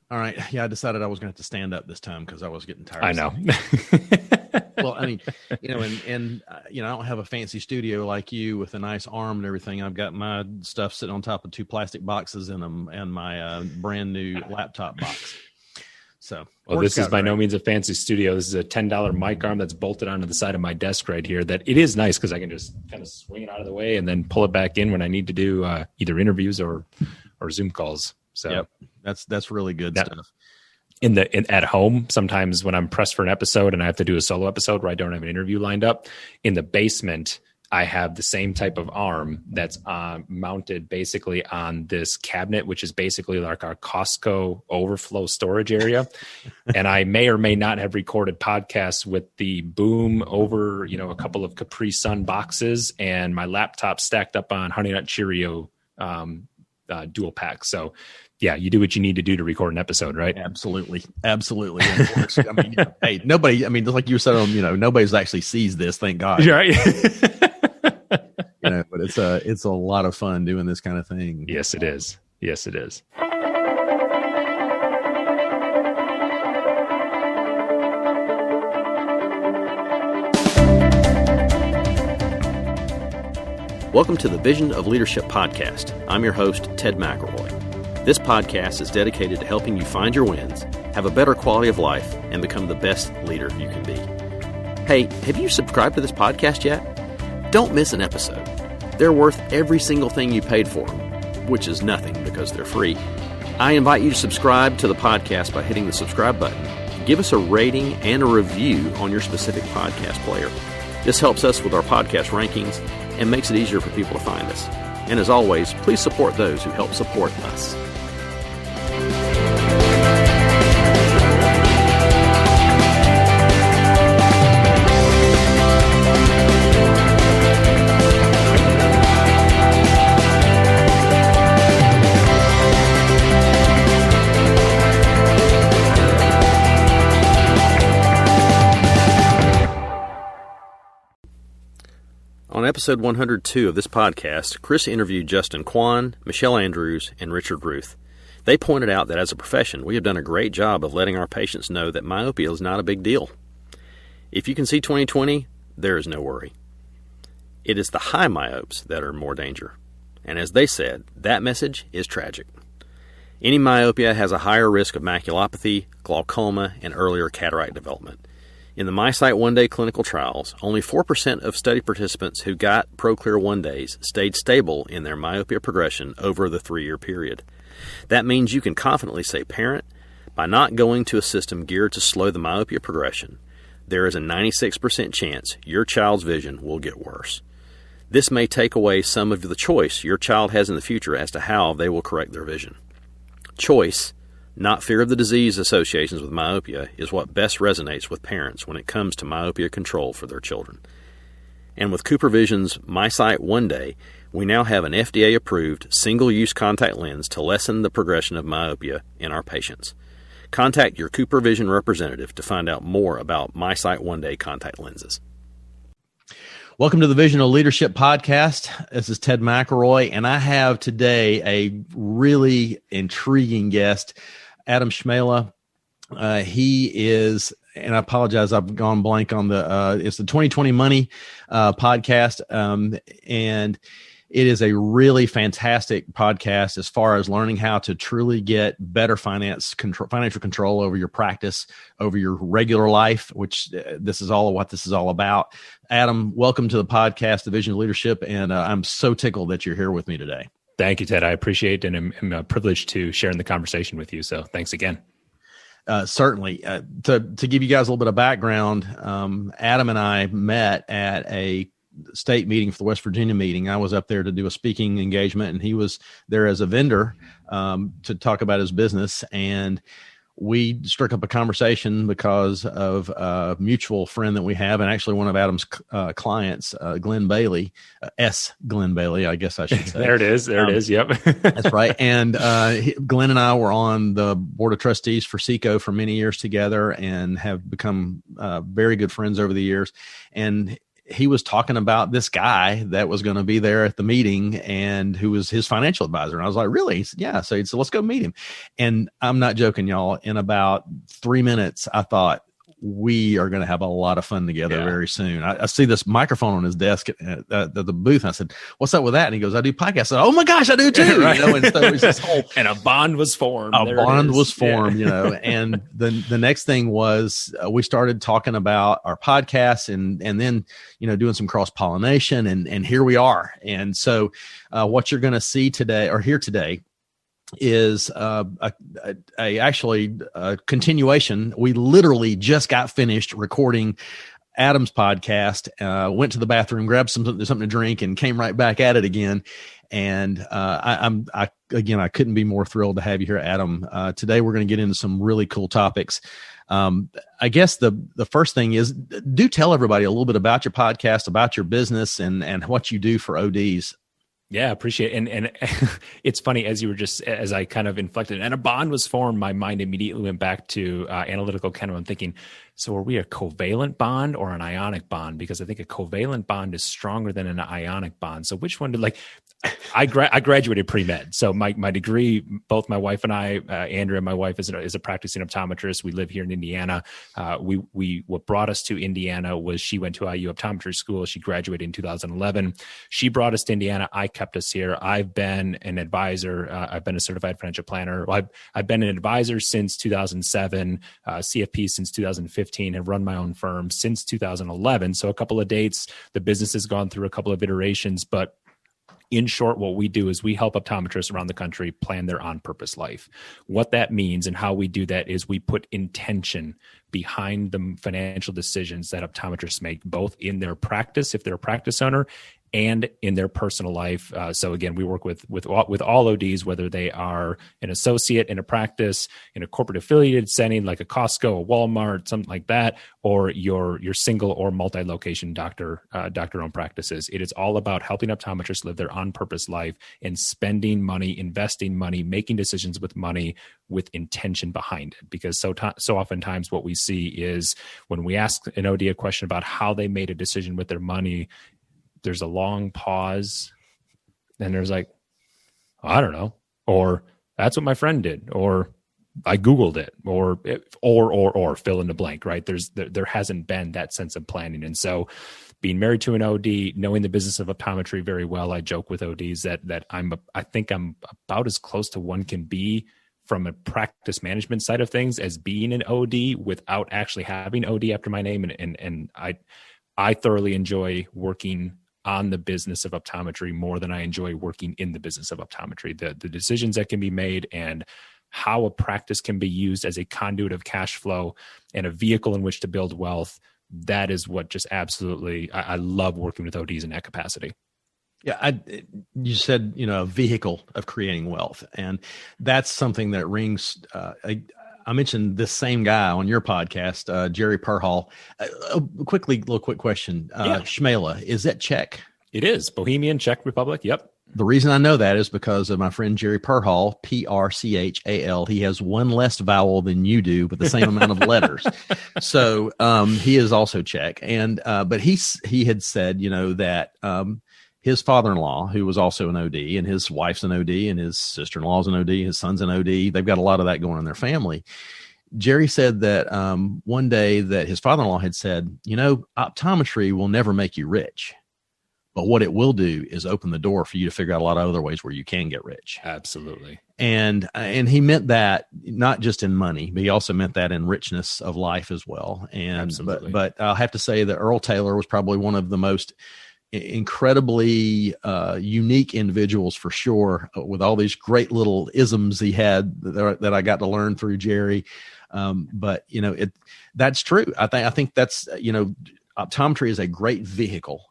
All right. Yeah, I decided I was going to have to stand up this time because I was getting tired. I know. Well, I mean, I don't have a fancy studio like you with a nice arm and everything. I've got my stuff sitting on top of 2 plastic boxes in them and my brand new laptop box. So, well, this is by no means a fancy studio. This is a $10 mic arm that's bolted onto the side of my desk right here. That it is nice because I can just kind of swing it out of the way and then pull it back in when I need to do either interviews or Zoom calls. So yep, that's really good stuff. At home, sometimes when I'm pressed for an episode and I have to do a solo episode where I don't have an interview lined up, in the basement, I have the same type of arm that's mounted basically on this cabinet, which is basically like our Costco overflow storage area. And I may or may not have recorded podcasts with the boom over, a couple of Capri Sun boxes and my laptop stacked up on Honey Nut Cheerio dual packs. So yeah, you do what you need to do to record an episode, right? Absolutely. Of course. I mean, hey, nobody, just like you said, nobody's actually sees this, thank God. Right. But it's a lot of fun doing this kind of thing. Yes, it is. Yes, it is. Welcome to the Vision of Leadership podcast. I'm your host, Ted McElroy. This podcast is dedicated to helping you find your wins, have a better quality of life, and become the best leader you can be. Hey, have you subscribed to this podcast yet? Don't miss an episode. They're worth every single thing you paid for them, which is nothing because they're free. I invite you to subscribe to the podcast by hitting the subscribe button. Give us a rating and a review on your specific podcast player. This helps us with our podcast rankings and makes it easier for people to find us. And as always, please support those who help support us. On episode 102 of this podcast, Chris interviewed Justin Kwan, Michelle Andrews, and Richard Ruth. They pointed out that as a profession, we have done a great job of letting our patients know that myopia is not a big deal. If you can see 20/20, there is no worry. It is the high myopes that are in more danger. And as they said, that message is tragic. Any myopia has a higher risk of maculopathy, glaucoma, and earlier cataract development. In the MiSight one-day clinical trials, only 4% of study participants who got ProClear one-days stayed stable in their myopia progression over the 3-year period. That means you can confidently say, parent, by not going to a system geared to slow the myopia progression, there is a 96% chance your child's vision will get worse. This may take away some of the choice your child has in the future as to how they will correct their vision. Choice, not fear of the disease associations with myopia, is what best resonates with parents when it comes to myopia control for their children. And with CooperVision's MiSight One Day, we now have an FDA-approved single-use contact lens to lessen the progression of myopia in our patients. Contact your CooperVision representative to find out more about MiSight One Day contact lenses. Welcome to the Vision of Leadership podcast. This is Ted McElroy, and I have today a really intriguing guest, Adam Cmejla. He is, and I apologize, I've gone blank on it's the 2020 Money podcast, and it is a really fantastic podcast as far as learning how to truly get better financial control over your practice, over your regular life, which this is all what this is all about. Adam, welcome to the podcast, The Vision of Leadership, and I'm so tickled that you're here with me today. Thank you, Ted. I appreciate it, and I'm privileged to share in the conversation with you. So thanks again. Certainly. To give you guys a little bit of background, Adam and I met at a state meeting for the West Virginia meeting. I was up there to do a speaking engagement, and he was there as a vendor to talk about his business. And we struck up a conversation because of a mutual friend that we have, and actually one of Adam's clients, Glenn Bailey, Glenn Bailey, I guess I should say. There it is. Yep. That's right. And Glenn and I were on the board of trustees for SECO for many years together and have become very good friends over the years. And he was talking about this guy that was going to be there at the meeting and who was his financial advisor. And I was like, really? He said, yeah. So he said, let's go meet him. And I'm not joking, y'all. In about 3 minutes, I thought, we are going to have a lot of fun together very soon. I see this microphone on his desk at the booth. And I said, what's up with that? And he goes, I do podcasts. I said, oh my gosh, I do too. Right. You know, and so it was this whole, and a bond was formed. You know, and the next thing was we started talking about our podcasts and then, you know, doing some cross pollination and here we are. And so what you're going to see today or hear today is actually a continuation. We literally just got finished recording Adam's podcast, went to the bathroom, grabbed something to drink, and came right back at it again. And I couldn't be more thrilled to have you here, Adam. Today we're going to get into some really cool topics. I guess the first thing is, do tell everybody a little bit about your podcast, about your business, and what you do for ODs. Yeah, appreciate it. And it's funny, as I kind of inflected and a bond was formed, my mind immediately went back to analytical chemistry. I'm thinking, so are we a covalent bond or an ionic bond? Because I think a covalent bond is stronger than an ionic bond. So which one I graduated pre-med. So my degree, both my wife and I, Andrea, my wife is a practicing optometrist. We live here in Indiana. What brought us to Indiana was she went to IU optometry school. She graduated in 2011. She brought us to Indiana. I kept us here. I've been an advisor. I've been a certified financial planner. I've been an advisor since 2007, CFP since 2015, have run my own firm since 2011. So a couple of dates, the business has gone through a couple of iterations, but in short, what we do is we help optometrists around the country plan their on-purpose life. What that means and how we do that is we put intention behind the financial decisions that optometrists make, both in their practice, if they're a practice owner, and in their personal life. So again, we work with all ODs, whether they are an associate in a practice, in a corporate affiliated setting like a Costco, a Walmart, something like that, or your single or multi-location doctor-owned practices. It is all about helping optometrists live their on-purpose life and spending money, investing money, making decisions with money with intention behind it. Because so oftentimes what we see is when we ask an OD a question about how they made a decision with their money, there's a long pause and there's like, I don't know, or that's what my friend did, or I Googled it, or fill in the blank, right? There hasn't been that sense of planning. And so being married to an OD, knowing the business of optometry very well, I joke with ODs that I think I'm about as close to one can be from a practice management side of things as being an OD without actually having OD after my name. And I thoroughly enjoy working on the business of optometry more than I enjoy working in the business of optometry. The decisions that can be made and how a practice can be used as a conduit of cash flow and a vehicle in which to build wealth, that is what just absolutely, I love working with ODs in that capacity. Yeah, you said, a vehicle of creating wealth. And that's something that rings, I mentioned this same guy on your podcast, Jerry Perhall. Quick question. Cmejla, is that Czech? It is. Bohemian, Czech Republic. Yep. The reason I know that is because of my friend Jerry Perhall, Prchal. He has one less vowel than you do, but the same amount of letters. So he is also Czech. And but he had said, that his father-in-law, who was also an OD, and his wife's an OD, and his sister-in-law's an OD, his son's an OD. They've got a lot of that going on in their family. Jerry said that one day that his father-in-law had said, optometry will never make you rich, but what it will do is open the door for you to figure out a lot of other ways where you can get rich. Absolutely. And he meant that not just in money, but he also meant that in richness of life as well. And Absolutely. But I'll have to say that Earl Taylor was probably one of the most incredibly unique individuals for sure, with all these great little isms he had that I got to learn through Jerry. But that's true. I think that's, optometry is a great vehicle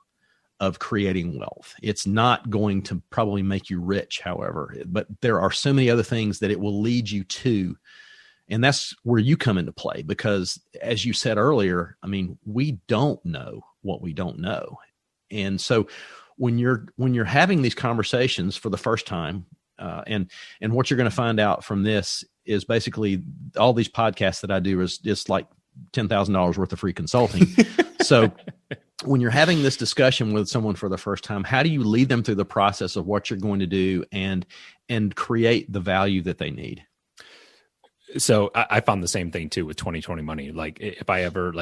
of creating wealth. It's not going to probably make you rich, however, but there are so many other things that it will lead you to. And that's where you come into play, because as you said earlier, we don't know what we don't know. And so when you're having these conversations for the first time, and what you're going to find out from this is basically all these podcasts that I do is just like $10,000 worth of free consulting. So when you're having this discussion with someone for the first time, how do you lead them through the process of what you're going to do and create the value that they need? So I found the same thing too with 2020 money. Like if I ever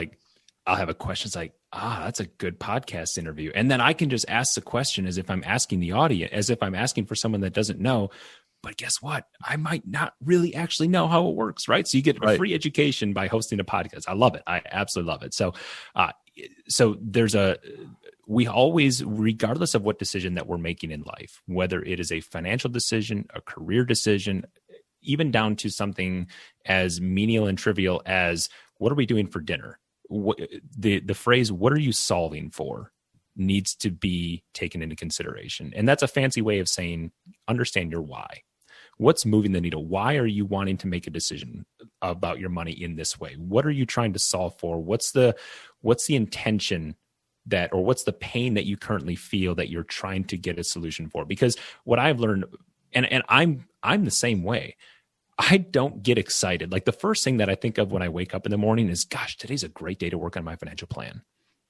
I'll have a question. It's like, that's a good podcast interview. And then I can just ask the question as if I'm asking the audience, as if I'm asking for someone that doesn't know. But guess what? I might not really actually know how it works, right? So you get a free education by hosting a podcast. I love it. I absolutely love it. So we always, regardless of what decision that we're making in life, whether it is a financial decision, a career decision, even down to something as menial and trivial as what are we doing for dinner? The phrase, what are you solving for, needs to be taken into consideration. And that's a fancy way of saying, understand your why. What's moving the needle? Why are you wanting to make a decision about your money in this way? What are you trying to solve for? What's the intention or what's the pain that you currently feel that you're trying to get a solution for? Because what I've learned, and I'm the same way. I don't get excited. Like the first thing that I think of when I wake up in the morning is, gosh, today's a great day to work on my financial plan.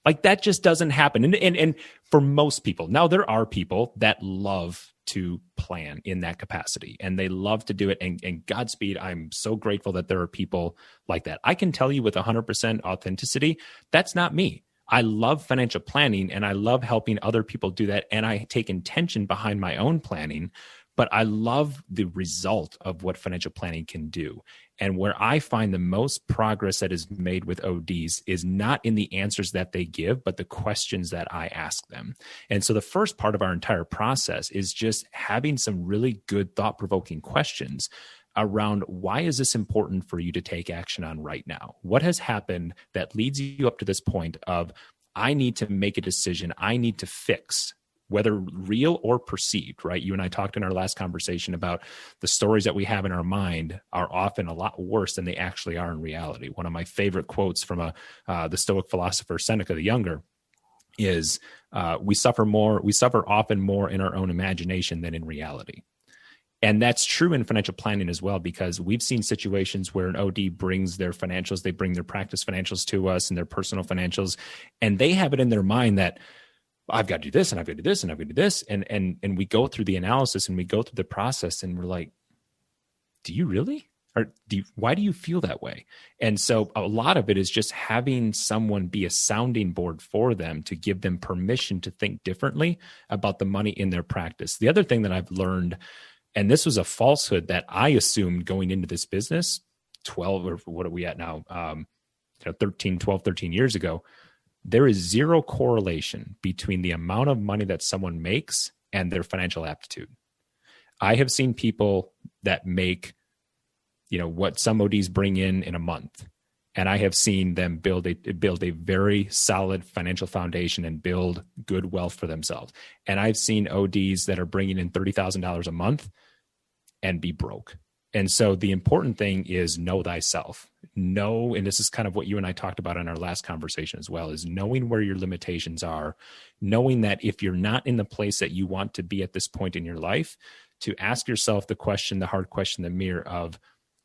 Like that just doesn't happen. And for most people, now there are people that love to plan in that capacity and they love to do it. And Godspeed, I'm so grateful that there are people like that. I can tell you with 100% authenticity, that's not me. I love financial planning and I love helping other people do that. And I take intention behind my own planning, but I love the result of what financial planning can do. And where I find the most progress that is made with ODs is not in the answers that they give, but the questions that I ask them. And so the first part of our entire process is just having some really good thought-provoking questions around why is this important for you to take action on right now? What has happened that leads you up to this point of, I need to make a decision, I need to fix, whether real or perceived, right? You and I talked in our last conversation about the stories that we have in our mind are often a lot worse than they actually are in reality. One of my favorite quotes from the Stoic philosopher Seneca the Younger is, we suffer often more in our own imagination than in reality. And that's true in financial planning as well, because we've seen situations where an OD brings their financials, they bring their practice financials to us and their personal financials, and they have it in their mind that I've got to do this and I've got to do this and I've got to do this. And we go through the analysis and we go through the process and we're like, do you really? Or why do you feel that way? And so a lot of it is just having someone be a sounding board for them to give them permission to think differently about the money in their practice. The other thing that I've learned, and this was a falsehood that I assumed going into this business 12 or what are we at now? 13 years ago. There is zero correlation between the amount of money that someone makes and their financial aptitude. I have seen people that make, what some ODs bring in a month. And I have seen them build a very solid financial foundation and build good wealth for themselves. And I've seen ODs that are bringing in $30,000 a month and be broke. And so the important thing is know thyself. Know, and this is kind of what you and I talked about in our last conversation as well, is knowing where your limitations are, knowing that if you're not in the place that you want to be at this point in your life, to ask yourself the hard question, the mirror of,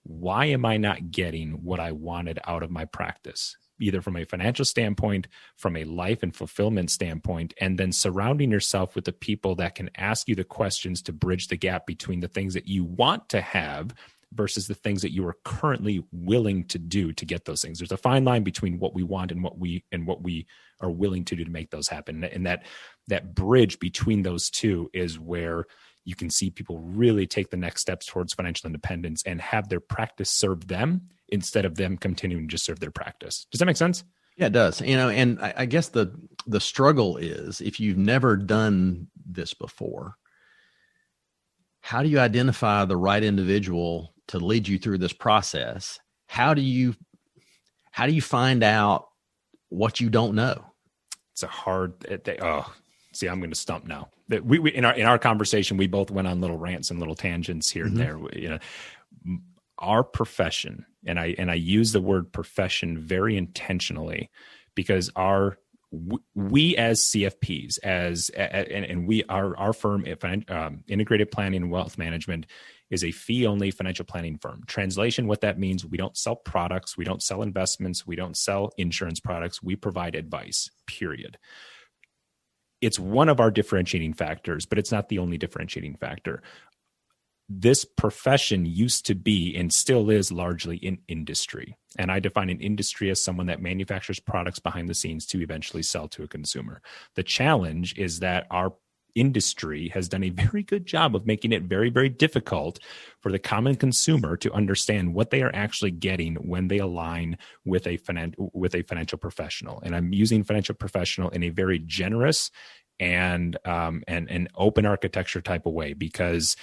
why am I not getting what I wanted out of my practice? Either from a financial standpoint, from a life and fulfillment standpoint, and then surrounding yourself with the people that can ask you the questions to bridge the gap between the things that you want to have versus the things that you are currently willing to do to get those things. There's a fine line between what we want and what we are willing to do to make those happen. And that bridge between those two is where you can see people really take the next steps towards financial independence and have their practice serve them instead of them continuing to just serve their practice. Does that make sense? Yeah, it does. And I guess the struggle is, if you've never done this before, how do you identify the right individual to lead you through this process? How do you find out what you don't know? It's a hard thing. Oh, see, I'm going to stump now. We in our conversation, we both went on little rants and little tangents here and there. Our profession, and I use the word profession very intentionally, because we as CFPs, our firm, Integrated Planning and Wealth Management, is a fee-only financial planning firm. Translation, what that means, we don't sell products, we don't sell investments, we don't sell insurance products, we provide advice, period. It's one of our differentiating factors, but it's not the only differentiating factor. This profession used to be and still is largely in industry. And I define an industry as someone that manufactures products behind the scenes to eventually sell to a consumer. The challenge is that our industry has done a very good job of making it very, very difficult for the common consumer to understand what they are actually getting when they align with a financial professional. And I'm using financial professional in a very generous and open architecture type of way, because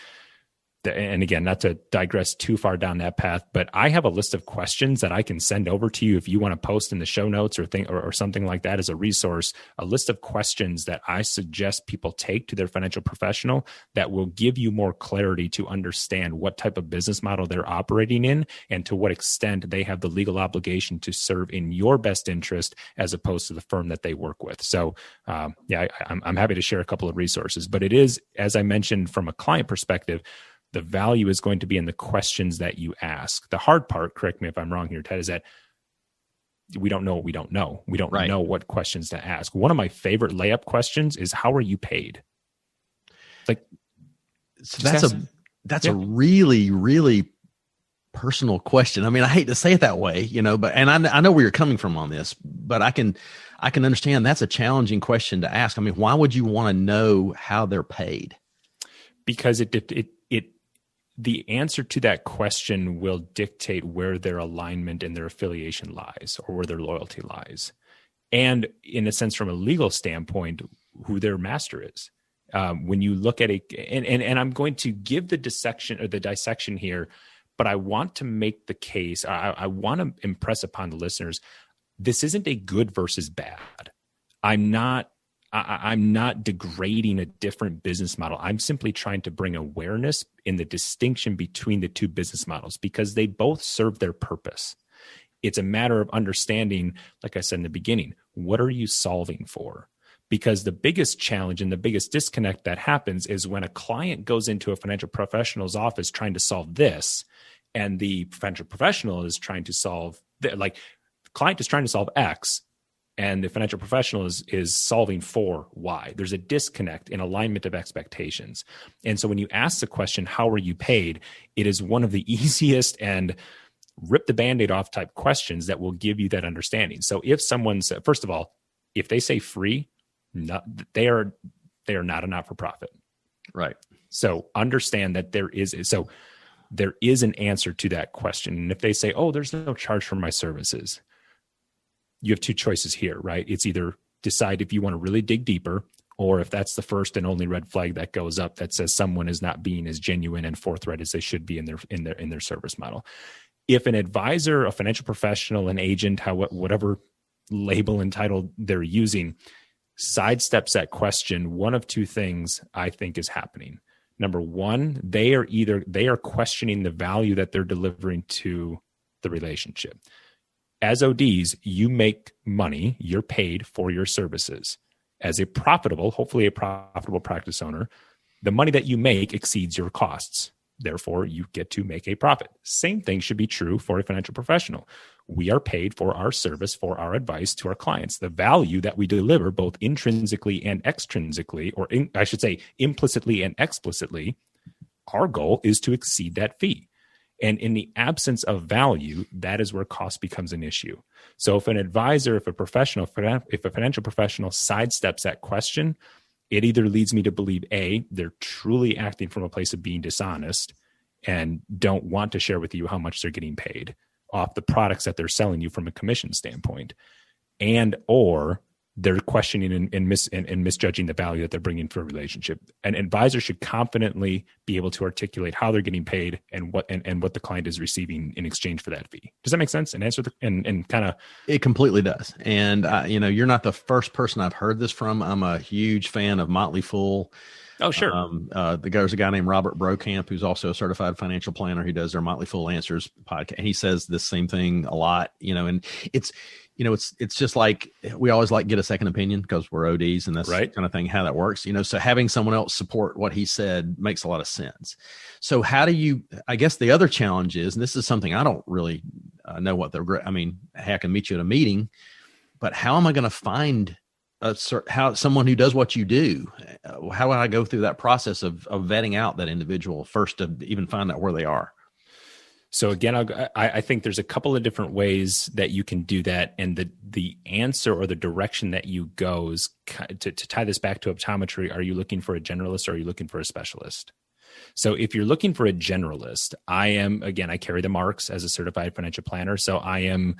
and again, not to digress too far down that path, but I have a list of questions that I can send over to you if you want to post in the show notes or something like that as a resource, a list of questions that I suggest people take to their financial professional that will give you more clarity to understand what type of business model they're operating in and to what extent they have the legal obligation to serve in your best interest as opposed to the firm that they work with. So I'm happy to share a couple of resources, but it is, as I mentioned, from a client perspective, the value is going to be in the questions that you ask. The hard part, correct me if I'm wrong here, Ted, is that we don't know what we don't know. We don't know what questions to ask. One of my favorite layup questions is, how are you paid? Like, so that's a really, really personal question. I mean, I hate to say it that way, but, and I know where you're coming from on this, but I can understand that's a challenging question to ask. I mean, why would you want to know how they're paid? Because the answer to that question will dictate where their alignment and their affiliation lies, or where their loyalty lies. And in a sense, from a legal standpoint, who their master is. When you look at and I'm going to give the dissection here, but I want to make the case, I want to impress upon the listeners, this isn't a good versus bad. I'm not degrading a different business model. I'm simply trying to bring awareness in the distinction between the two business models, because they both serve their purpose. It's a matter of understanding, like I said in the beginning, what are you solving for? Because the biggest challenge and the biggest disconnect that happens is when a client goes into a financial professional's office trying to solve this, and the financial professional is trying to solve, the client is trying to solve X, and the financial professional is solving for Y. There's a disconnect in alignment of expectations. And so when you ask the question, how are you paid? It is one of the easiest and rip the Band-Aid off type questions that will give you that understanding. So if someone says, first of all, if they say free, they are not a not-for-profit. Right. So understand that there is an answer to that question. And if they say, oh, there's no charge for my services, you have two choices here, right? It's either decide if you want to really dig deeper, or if that's the first and only red flag that goes up that says someone is not being as genuine and forthright as they should be in their service model. If an advisor, a financial professional, an agent, whatever label and title they're using, sidesteps that question, one of two things I think is happening. Number one, they are questioning the value that they're delivering to the relationship. As ODs, you make money, you're paid for your services. As hopefully a profitable practice owner, the money that you make exceeds your costs. Therefore, you get to make a profit. Same thing should be true for a financial professional. We are paid for our service, for our advice to our clients. The value that we deliver, both intrinsically and extrinsically, I should say implicitly and explicitly, our goal is to exceed that fee. And in the absence of value, that is where cost becomes an issue. So if an advisor, if a financial professional sidesteps that question, it either leads me to believe, A, they're truly acting from a place of being dishonest and don't want to share with you how much they're getting paid off the products that they're selling you from a commission standpoint, or they're questioning and misjudging the value that they're bringing to a relationship. An advisor should confidently be able to articulate how they're getting paid and what the client is receiving in exchange for that fee. Does that make sense? And answer It completely does. And you're not the first person I've heard this from. I'm a huge fan of Motley Fool. Oh, sure. There's a guy named Robert Brokamp, who's also a certified financial planner. He does their Motley Fool Answers podcast. And he says the same thing a lot, and it's just like, we always like get a second opinion because we're ODs, and that's right. kind of thing, how that works, so having someone else support what he said makes a lot of sense. So how do you, I guess the other challenge is, and this is something I don't really know what I can meet you at a meeting, but how am I going to find someone who does what you do? How would I go through that process of vetting out that individual first to even find out where they are? So again, I think there's a couple of different ways that you can do that. And the answer or the direction that you go is to tie this back to optometry. Are you looking for a generalist or are you looking for a specialist? So if you're looking for a generalist, I carry the marks as a certified financial planner. So I am,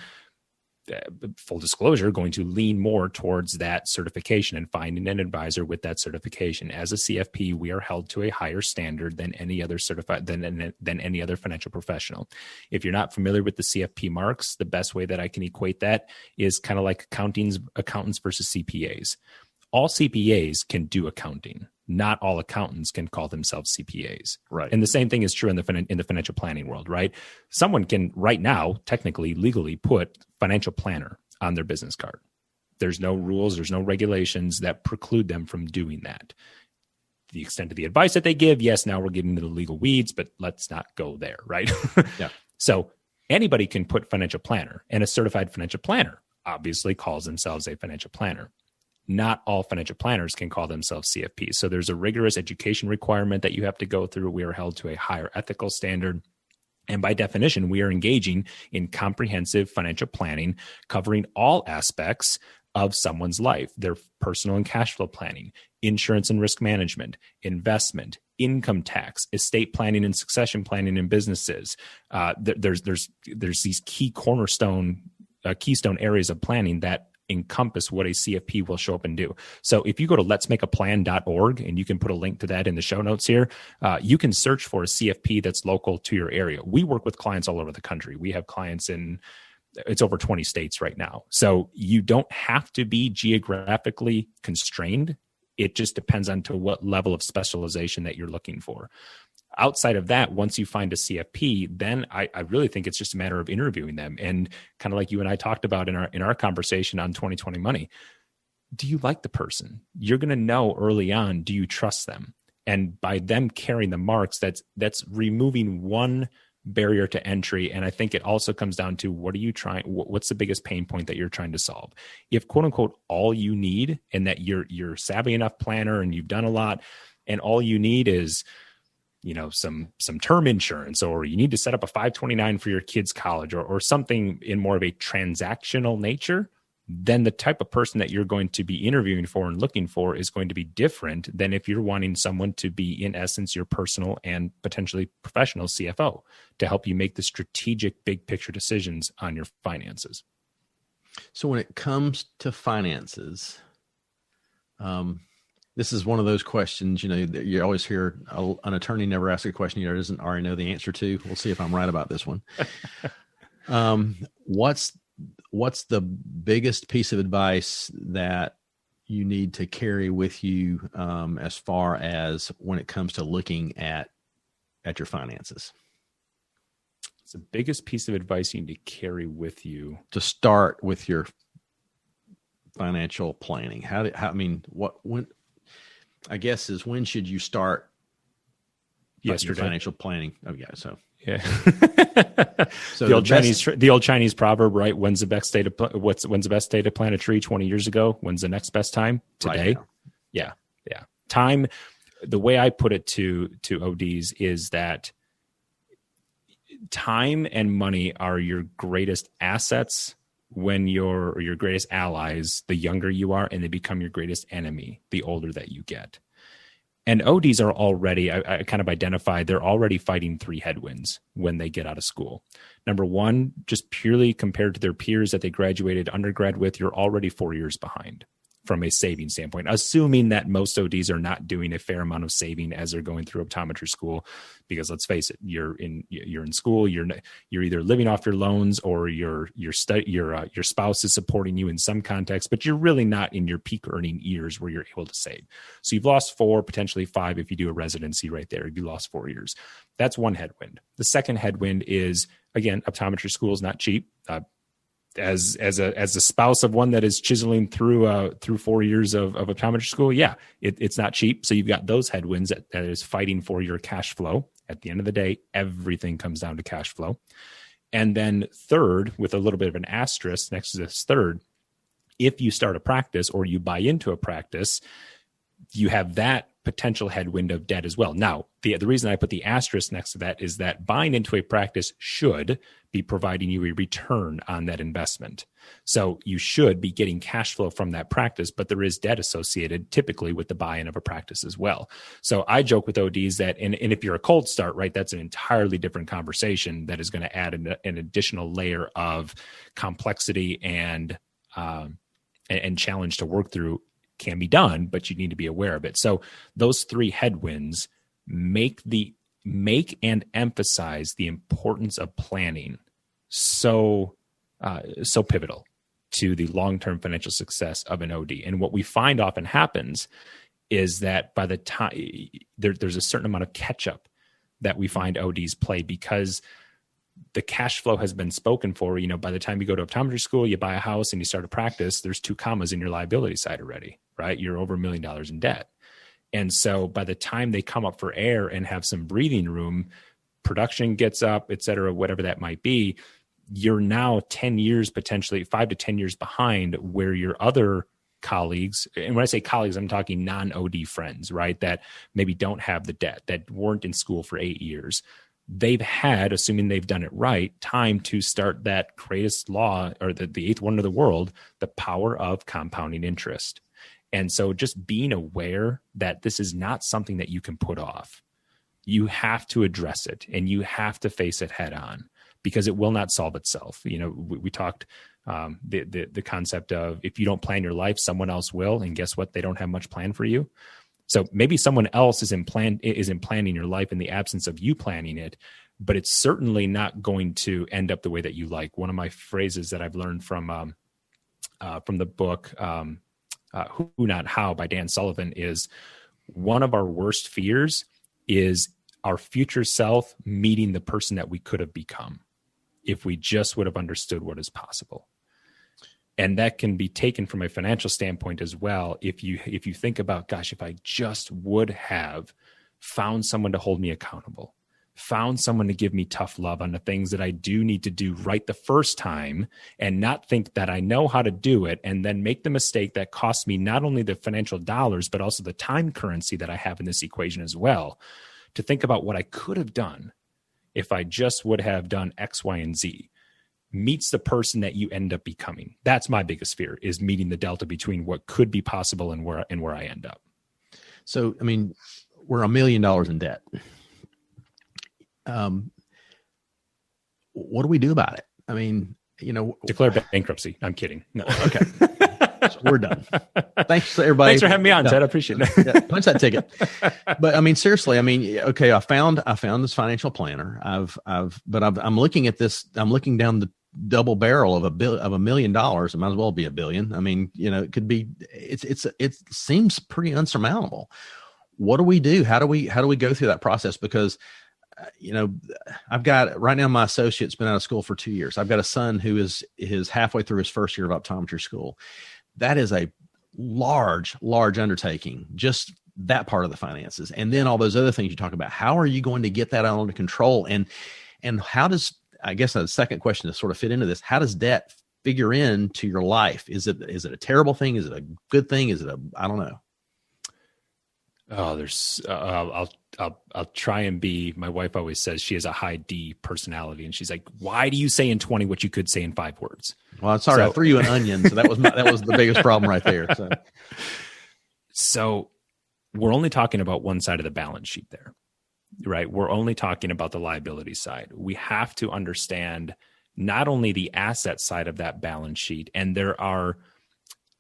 full disclosure, going to lean more towards that certification and finding an advisor with that certification. As a CFP, we are held to a higher standard than any other than any other financial professional. If you're not familiar with the CFP marks, the best way that I can equate that is kind of like accountants versus CPAs. All CPAs can do accounting. Not all accountants can call themselves CPAs. Right. And the same thing is true in the financial planning world, right? Someone can right now, technically, legally put financial planner on their business card. There's no rules, there's no regulations that preclude them from doing that. The extent of the advice that they give, yes, now we're getting into the legal weeds, but let's not go there, right? Yeah. So anybody can put financial planner, and a certified financial planner obviously calls themselves a financial planner. Not all financial planners can call themselves CFPs. So there's a rigorous education requirement that you have to go through. We are held to a higher ethical standard. And by definition, we are engaging in comprehensive financial planning, covering all aspects of someone's life, their personal and cash flow planning, insurance and risk management, investment, income tax, estate planning and succession planning in businesses. There's these keystone areas of planning that encompass what a CFP will show up and do. So if you go to letsmakeaplan.org, and you can put a link to that in the show notes here, you can search for a CFP that's local to your area. We work with clients all over the country. We have clients it's over 20 states right now. So you don't have to be geographically constrained. It just depends on to what level of specialization that you're looking for. Outside of that, once you find a CFP, then I really think it's just a matter of interviewing them. And kind of like you and I talked about in our conversation on 2020 Money, do you like the person? You're going to know early on, do you trust them? And by them carrying the marks, that's removing one barrier to entry. And I think it also comes down to what's the biggest pain point that you're trying to solve? If quote unquote all you need, and that you're savvy enough planner and you've done a lot, and all you need is some term insurance, or you need to set up a 529 for your kids' college, or something in more of a transactional nature, then the type of person that you're going to be interviewing for and looking for is going to be different than if you're wanting someone to be, in essence, your personal and potentially professional CFO to help you make the strategic big picture decisions on your finances. So when it comes to finances, this is one of those questions, that you always hear an attorney never asks a question he doesn't already know the answer to. We'll see if I'm right about this one. What's the biggest piece of advice that you need to carry with you as far as when it comes to looking at your finances? It's the biggest piece of advice you need to carry with you to start with your financial planning. When should you start your financial planning? Oh yeah. So yeah. So the old Chinese proverb, right? When's the best day to plant a tree 20 years ago? When's the next best time? Today. Right. Yeah. Time. The way I put it to ODs is that time and money are your greatest assets when your greatest allies, the younger you are, and they become your greatest enemy the older that you get. And ODs are already, I kind of identified, they're already fighting three headwinds when they get out of school. Number one, just purely compared to their peers that they graduated undergrad with, you're already 4 years behind. from a saving standpoint, assuming that most ODs are not doing a fair amount of saving as they're going through optometry school. Because let's face it, you're in school, you're either living off your loans or your spouse is supporting you in some context, but you're really not in your peak earning years where you're able to save. So you've lost 4, potentially 5 if you do a residency right there. You lost 4 years. That's one headwind. The second headwind is, again, optometry school is not cheap. As a spouse of one that is chiseling through 4 years of optometry school, it's not cheap. So you've got those headwinds that is fighting for your cash flow. At the end of the day, everything comes down to cash flow. And then third, with a little bit of an asterisk next to this third, if you start a practice or you buy into a practice, you have that potential headwind of debt as well. Now, the reason I put the asterisk next to that is that buying into a practice should be providing you a return on that investment. So you should be getting cash flow from that practice, but there is debt associated typically with the buy-in of a practice as well. So I joke with ODs that, and if you're a cold start, right, that's an entirely different conversation that is going to add an additional layer of complexity and challenge to work through. Can be done, but you need to be aware of it. So those 3 headwinds make and emphasize the importance of planning so pivotal to the long-term financial success of an OD. And what we find often happens is that by the time there's a certain amount of catch-up that we find ODs play because the cash flow has been spoken for. By the time you go to optometry school, you buy a house and you start a practice, there's 2 commas in your liability side already, right? You're over $1 million in debt. And so by the time they come up for air and have some breathing room, production gets up, et cetera, whatever that might be, you're now 10 years, potentially 5 to 10 years behind where your other colleagues, and when I say colleagues, I'm talking non-OD friends, right? That maybe don't have the debt, that weren't in school for 8 years. They've had, assuming they've done it right, time to start that greatest law or the eighth wonder of the world, the power of compounding interest. And so just being aware that this is not something that you can put off. You have to address it and you have to face it head on because it will not solve itself. We talked the concept of if you don't plan your life, someone else will. And guess what? They don't have much plan for you. So maybe someone else is in planning your life in the absence of you planning it, but it's certainly not going to end up the way that you like. One of my phrases that I've learned from the book, Who Not How by Dan Sullivan is one of our worst fears is our future self meeting the person that we could have become if we just would have understood what is possible. And that can be taken from a financial standpoint as well. If you think about, gosh, if I just would have found someone to hold me accountable, found someone to give me tough love on the things that I do need to do right the first time and not think that I know how to do it and then make the mistake that costs me not only the financial dollars, but also the time currency that I have in this equation as well, to think about what I could have done if I just would have done X, Y, and Z. Meets the person that you end up becoming. That's my biggest fear, is meeting the delta between what could be possible and where I end up. So, I mean, we're $1 million in debt. What do we do about it? I mean, declare bankruptcy. I'm kidding. No. Okay. So we're done. Thanks everybody. Thanks for having me on, Ted. I appreciate it. Punch that ticket. But I mean, seriously, okay, I found this financial planner. I'm looking at this. I'm looking down the double barrel of $1 million. It might as well be $1 billion. I mean, it could be. It seems pretty unsurmountable. What do we do? How do we go through that process? Because I've got right now, my associate's been out of school for 2 years. I've got a son who is halfway through his first year of optometry school. That is a large undertaking, just that part of the finances. And then all those other things you talk about. How are you going to get that under control? And how does, I guess the second question to sort of fit into this, how does debt figure into your life? Is it a terrible thing? Is it a good thing? I don't know. Oh, there's, I'll try and be, my wife always says she has a high D personality. And she's like, why do you say in 20 what you could say in 5 words? Well, I'm sorry, I threw you an onion. So that was the biggest problem right there. So we're only talking about one side of the balance sheet there, right? We're only talking about the liability side. We have to understand not only the asset side of that balance sheet, and there are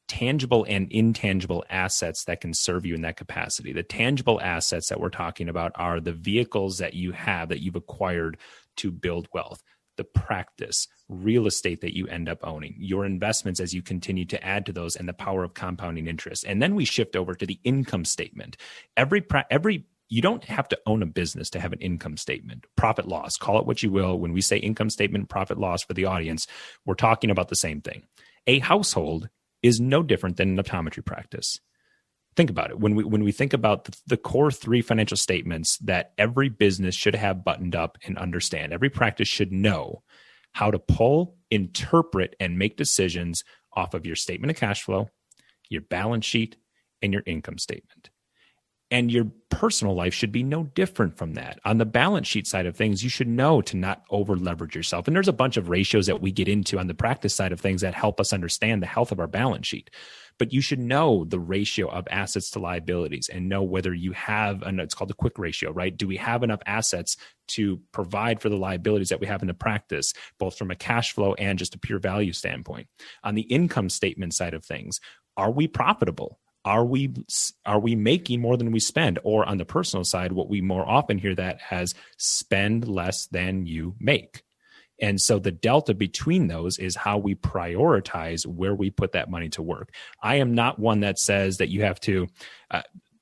tangible and intangible assets that can serve you in that capacity. The tangible assets that we're talking about are the vehicles that you have, that you've acquired to build wealth, the practice, real estate that you end up owning, your investments as you continue to add to those, and the power of compounding interest. And then we shift over to the income statement. You don't have to own a business to have an income statement. Profit loss, call it what you will. When we say income statement, profit loss for the audience, we're talking about the same thing. A household is no different than an optometry practice. Think about it. When we think about the core 3 financial statements that every business should have buttoned up and understand, every practice should know how to pull, interpret, and make decisions off of your statement of cash flow, your balance sheet, and your income statement. And your personal life should be no different from that. On the balance sheet side of things, you should know to not over leverage yourself. And there's a bunch of ratios that we get into on the practice side of things that help us understand the health of our balance sheet. But you should know the ratio of assets to liabilities and know whether you have, and it's called the quick ratio, right? Do we have enough assets to provide for the liabilities that we have in the practice, both from a cash flow and just a pure value standpoint? On the income statement side of things, are we profitable? Are we making more than we spend? Or on the personal side, what we more often hear that as spend less than you make. And so the delta between those is how we prioritize where we put that money to work. I am not one that says that you have to,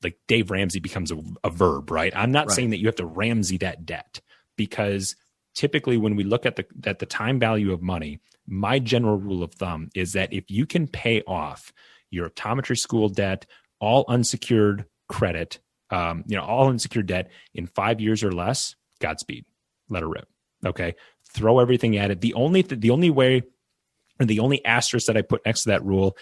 like Dave Ramsey becomes a verb, right? I'm not saying that you have to Ramsey that debt, because typically when we look at the time value of money, my general rule of thumb is that if you can pay off your optometry school debt, all unsecured credit, all unsecured debt in 5 years or less, Godspeed, let her rip. Okay. Throw everything at it. The only way, or the only asterisk that I put next to that rule,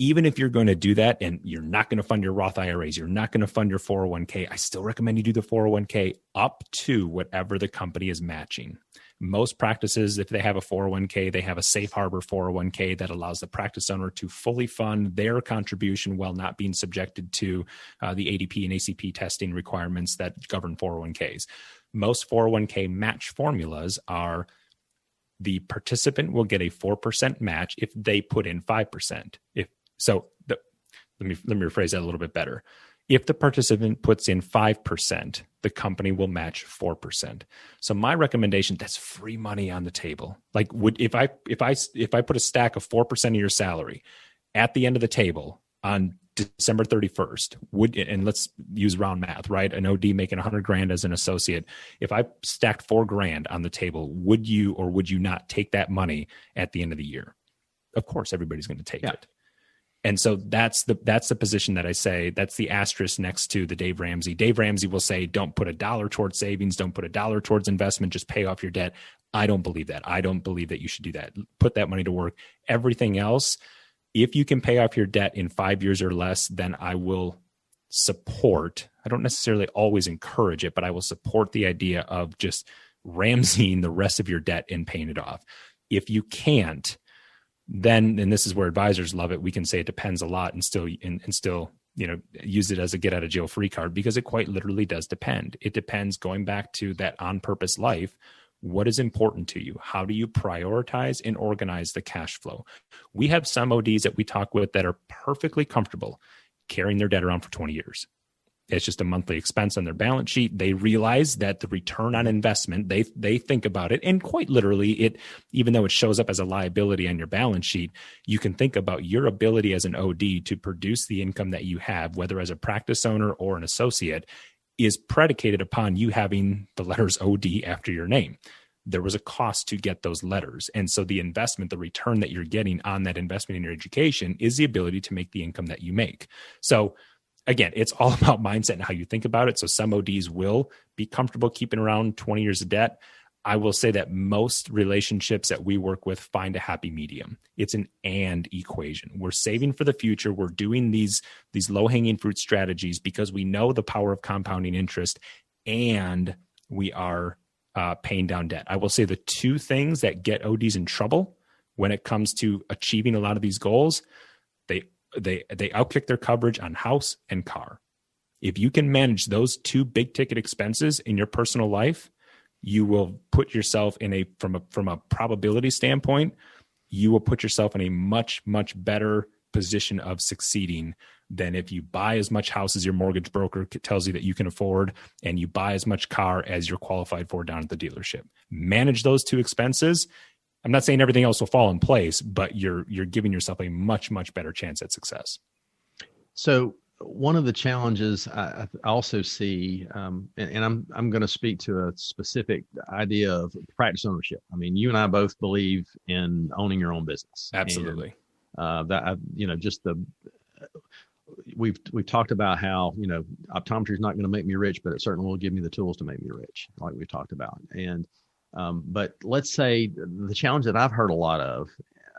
even if you're going to do that and you're not going to fund your Roth IRAs, you're not going to fund your 401k, I still recommend you do the 401k up to whatever the company is matching. Most practices, if they have a 401k, they have a safe harbor 401k that allows the practice owner to fully fund their contribution while not being subjected to the ADP and ACP testing requirements that govern 401ks. Most 401k match formulas are the participant will get a 4% match if they put in 5%. Let me rephrase that a little bit better. If the participant puts in 5%, the company will match 4%. So my recommendation, that's free money on the table. Like if I put a stack of 4% of your salary at the end of the table on December 31st, and let's use round math, right? An OD making $100,000 as an associate. If I stacked $4,000 on the table, would you or would you not take that money at the end of the year? Of course, everybody's going to take it. And so that's the position that I say, that's the asterisk next to the Dave Ramsey. Dave Ramsey will say, don't put $1 towards savings, don't put $1 towards investment, just pay off your debt. I don't believe that. I don't believe that you should do that. Put that money to work. Everything else, if you can pay off your debt in 5 years or less, then I will support. I don't necessarily always encourage it, but I will support the idea of just Ramseying the rest of your debt and paying it off. If you can't, then, and this is where advisors love it, we can say it depends a lot and still use it as a get out of jail free card, because it quite literally does depend. It depends, going back to that on purpose life. What is important to you? How do you prioritize and organize the cash flow? We have some ODs that we talk with that are perfectly comfortable carrying their debt around for 20 years. It's just a monthly expense on their balance sheet. They realize that the return on investment, they think about it, and quite literally, even though it shows up as a liability on your balance sheet, you can think about your ability as an OD to produce the income that you have, whether as a practice owner or an associate, is predicated upon you having the letters OD after your name. There was a cost to get those letters. And so the investment, the return that you're getting on that investment in your education is the ability to make the income that you make. So again, it's all about mindset and how you think about it. So some ODs will be comfortable keeping around 20 years of debt. I will say that most relationships that we work with find a happy medium. It's an and equation. We're saving for the future. We're doing these low-hanging fruit strategies because we know the power of compounding interest, and we are paying down debt. I will say the two things that get ODs in trouble when it comes to achieving a lot of these goals, they outkick their coverage on house and car. If you can manage those two big ticket expenses in your personal life, you will put yourself in from a probability standpoint, you will put yourself in a much, much better position of succeeding than if you buy as much house as your mortgage broker tells you that you can afford, and you buy as much car as you're qualified for down at the dealership. Manage those two expenses. I'm not saying everything else will fall in place, but you're giving yourself a much, much better chance at success. So one of the challenges I also see, and I'm going to speak to a specific idea of practice ownership. I mean, you and I both believe in owning your own business. Absolutely. We've talked about how, optometry is not going to make me rich, but it certainly will give me the tools to make me rich, like we talked about. And but let's say the challenge that I've heard a lot of,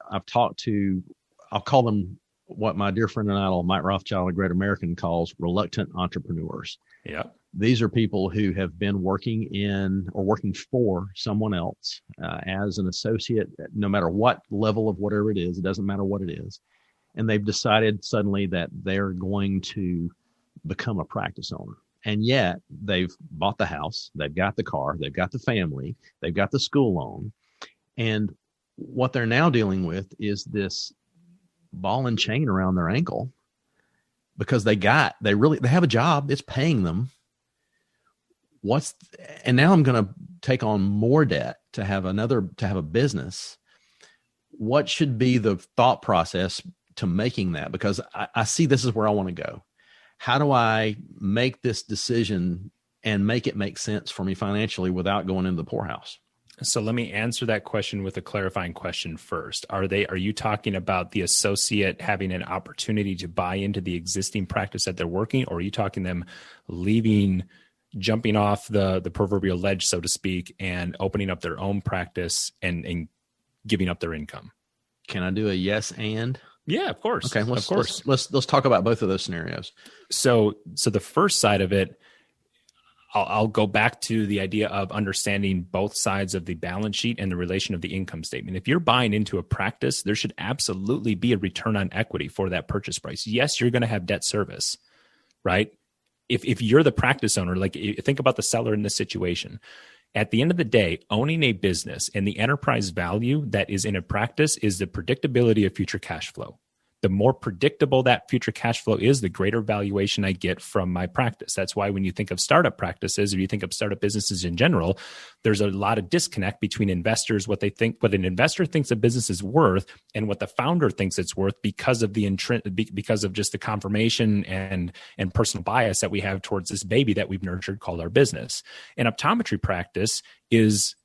I've talked to, I'll call them what my dear friend and idol, Mike Rothschild, a great American, calls reluctant entrepreneurs. Yeah. These are people who have been working in or working for someone else as an associate, no matter what level of whatever it is, it doesn't matter what it is. And they've decided suddenly that they're going to become a practice owner. And yet they've bought the house, they've got the car, they've got the family, they've got the school loan. And what they're now dealing with is this ball and chain around their ankle because they have a job, it's paying them. And now I'm going to take on more debt to have a business. What should be the thought process to making that? Because I see this is where I want to go. How do I make this decision and make it make sense for me financially without going into the poorhouse? So let me answer that question with a clarifying question first. Are you talking about the associate having an opportunity to buy into the existing practice that they're working, or are you talking them jumping off the proverbial ledge, so to speak, and opening up their own practice and giving up their income? Can I do a yes and? Yeah, of course. Okay, let's talk about both of those scenarios. So the first side of it, I'll go back to the idea of understanding both sides of the balance sheet and the relation of the income statement. If you're buying into a practice, there should absolutely be a return on equity for that purchase price. Yes, you're going to have debt service, right? If you're the practice owner, like think about the seller in this situation. At the end of the day, owning a business and the enterprise value that is in a practice is the predictability of future cash flow. The more predictable that future cash flow is, the greater valuation I get from my practice. That's why when you think of startup practices, or you think of startup businesses in general, there's a lot of disconnect between investors, what an investor thinks a business is worth, and what the founder thinks it's worth because of just the confirmation and personal bias that we have towards this baby that we've nurtured called our business. An optometry practice is,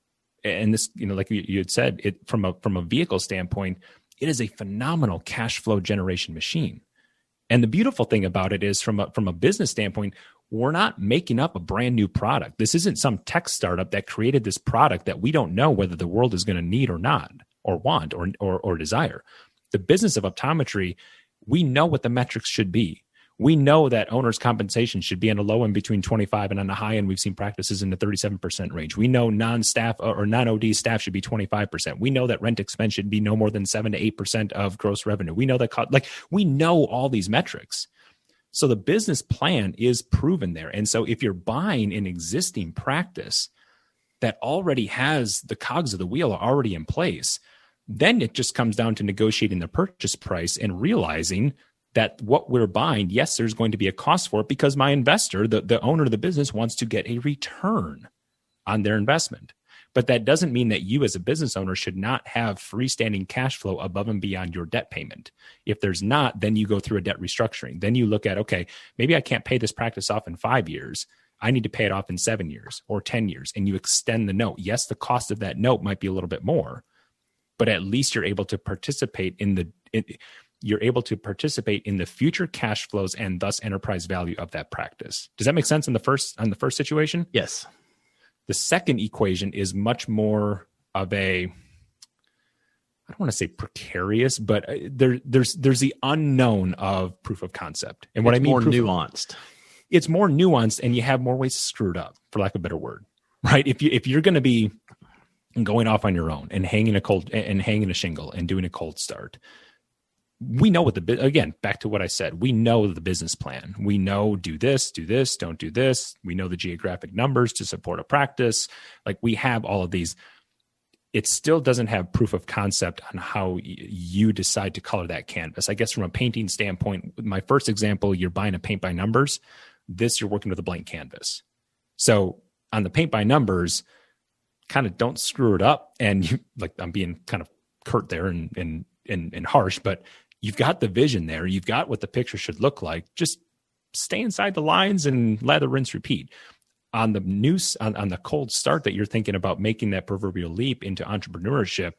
and this, like you had said, it from a vehicle standpoint, it is a phenomenal cash flow generation machine. And the beautiful thing about it is from a business standpoint, we're not making up a brand new product. This isn't some tech startup that created this product that we don't know whether the world is going to need or not, or want or desire. The business of optometry, we know what the metrics should be. We know that owners' compensation should be on the low end between 25 and on the high end, we've seen practices in the 37% range. We know non-staff or non-OD staff should be 25%. We know that rent expense should be no more than 7 to 8% of gross revenue. We know that, we know all these metrics. So the business plan is proven there. And so if you're buying an existing practice that already has the cogs of the wheel are already in place, then it just comes down to negotiating the purchase price and realizing that what we're buying, yes, there's going to be a cost for it because my investor, the owner of the business, wants to get a return on their investment. But that doesn't mean that you as a business owner should not have freestanding cash flow above and beyond your debt payment. If there's not, then you go through a debt restructuring. Then you look at, okay, maybe I can't pay this practice off in 5 years. I need to pay it off in 7 years or 10 years. And you extend the note. Yes, the cost of that note might be a little bit more, but at least you're able to participate in the future cash flows and thus enterprise value of that practice. Does that make sense on the first situation? Yes. The second equation is much more of I don't want to say precarious, but there's the unknown of proof of concept. And what I mean, more nuanced. It's more nuanced, and you have more ways to screw it up, for lack of a better word, right? If you're going to be going off on your own and hanging a shingle and doing a cold start, we know again, back to what I said, we know the business plan. We know do this, don't do this. We know the geographic numbers to support a practice. Like we have all of these. it still doesn't have proof of concept on how you decide to color that canvas. I guess from a painting standpoint, my first example, you're buying a paint by numbers. This, you're working with a blank canvas. So on the paint by numbers, kind of don't screw it up. And you, like, I'm being kind of curt there and harsh, but you've got the vision there. You've got what the picture should look like. Just stay inside the lines and lather, rinse, repeat. On the news, on the cold start that you're thinking about making that proverbial leap into entrepreneurship,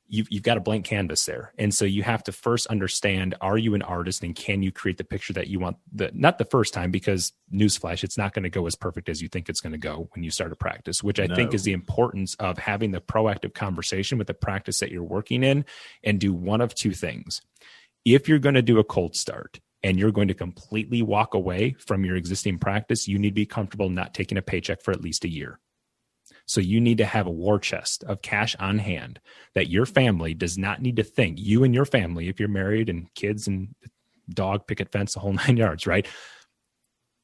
you've got a blank canvas there. And so you have to first understand, are you an artist and can you create the picture that you want? Not the first time, because newsflash, it's not going to go as perfect as you think it's going to go when you start a practice, which I think is the importance of having the proactive conversation with the practice that you're working in, and do one of two things. If you're going to do a cold start, and you're going to completely walk away from your existing practice, you need to be comfortable not taking a paycheck for at least a year. So you need to have a war chest of cash on hand that your family does not need to think, you and your family, if you're married and kids and dog, picket fence, the whole 9 yards, right?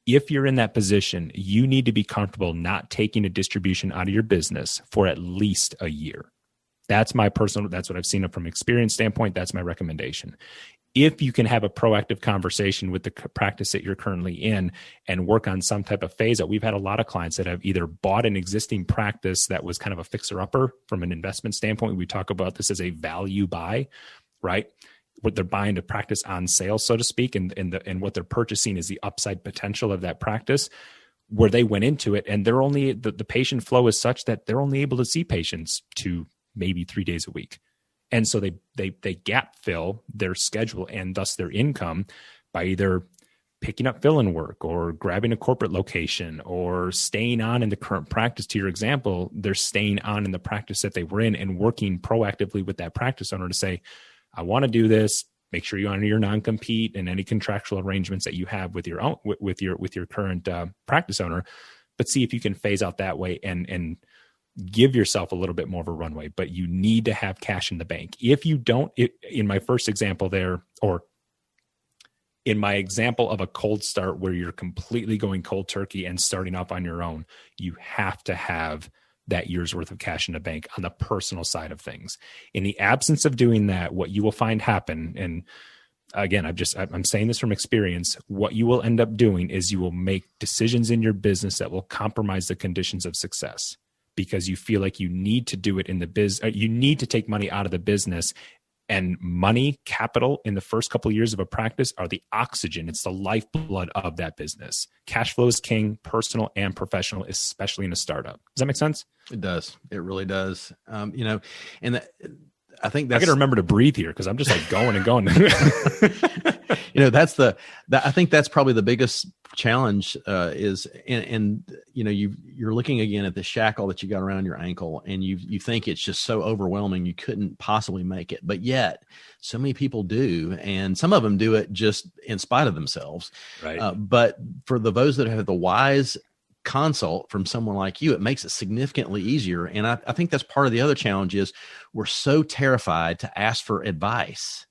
If you're in that position, you need to be comfortable not taking a distribution out of your business for at least a year. That's what I've seen from experience standpoint. That's my recommendation. If you can have a proactive conversation with the practice that you're currently in and work on some type of phase out. We've had a lot of clients that have either bought an existing practice that was kind of a fixer-upper from an investment standpoint. We talk about this as a value buy, right? What they're buying to practice on sale, so to speak, and what they're purchasing is the upside potential of that practice, where they went into it and they're only, the patient flow is such that they're only able to see patients 2, maybe 3 days a week. And so they gap fill their schedule and thus their income by either picking up fill-in work or grabbing a corporate location or staying on in the current practice. To your example, they're staying on in the practice that they were in and working proactively with that practice owner to say, I want to do this. Make sure you honor your non-compete and any contractual arrangements that you have with your own, with your current practice owner, but see if you can phase out that way and give yourself a little bit more of a runway. But you need to have cash in the bank. If you don't, in my first example there, or in my example of a cold start where you're completely going cold turkey and starting off on your own, you have to have that year's worth of cash in the bank on the personal side of things. In the absence of doing that, what you will find happen, and again, I'm saying this from experience, what you will end up doing is you will make decisions in your business that will compromise the conditions of success, because you feel like you need to do it in the you need to take money out of the business. And money, capital in the first couple of years of a practice are the oxygen. It's the lifeblood of that business. Cash flow is king, personal and professional, especially in a startup. Does that make sense? It does. It really does. And I think that's, I got to remember to breathe here because I'm just like going and going. I think that's probably the biggest challenge is, you're looking again at the shackle that you got around your ankle, and you think it's just so overwhelming you couldn't possibly make it, but yet so many people do, and some of them do it just in spite of themselves. Right. But for those that have the wise consult from someone like you, it makes it significantly easier. And I think that's part of the other challenge is we're so terrified to ask for advice.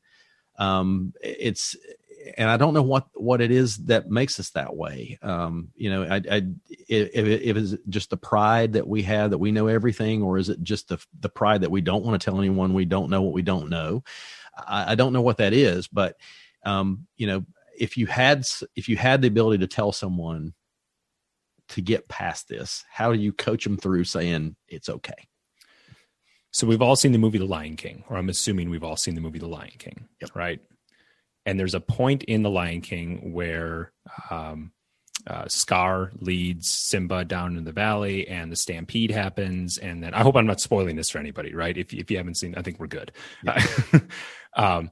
And I don't know what it is that makes us that way. If it's just the pride that we have that we know everything, or is it just the pride that we don't want to tell anyone we don't know what we don't know? I don't know what that is, but if you had the ability to tell someone to get past this, how do you coach them through saying it's okay? So we've all seen the movie The Lion King, or I'm assuming we've all seen the movie The Lion King, yep. Right? And there's a point in The Lion King where Scar leads Simba down in the valley and the stampede happens. And then I hope I'm not spoiling this for anybody, right? If you haven't seen, I think we're good. Yeah.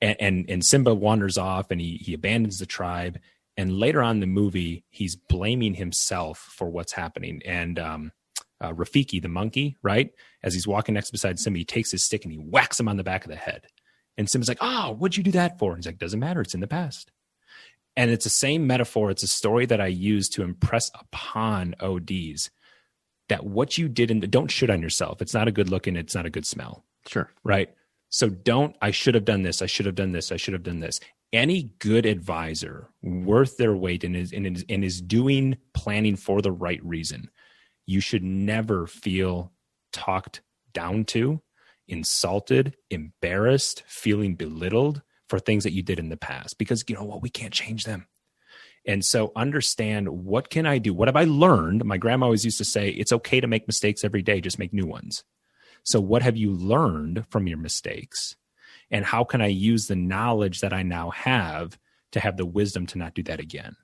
And Simba wanders off and he abandons the tribe. And later on in the movie, he's blaming himself for what's happening. And Rafiki, the monkey, right? As he's walking next beside Simba, he takes his stick and he whacks him on the back of the head. And Simba's like, oh, what'd you do that for? And he's like, doesn't matter. It's in the past. And it's the same metaphor. It's a story that I use to impress upon ODs that what you did don't shit on yourself. It's not a good look and it's not a good smell. Sure. Right. So I should have done this. I should have done this. I should have done this. Any good advisor worth their weight and is doing planning for the right reason, you should never feel talked down to, insulted, embarrassed, feeling belittled for things that you did in the past, because you know what, we can't change them. And so understand, what can I do? What have I learned? My grandma always used to say, it's okay to make mistakes every day, just make new ones. So what have you learned from your mistakes? And how can I use the knowledge that I now have to have the wisdom to not do that again?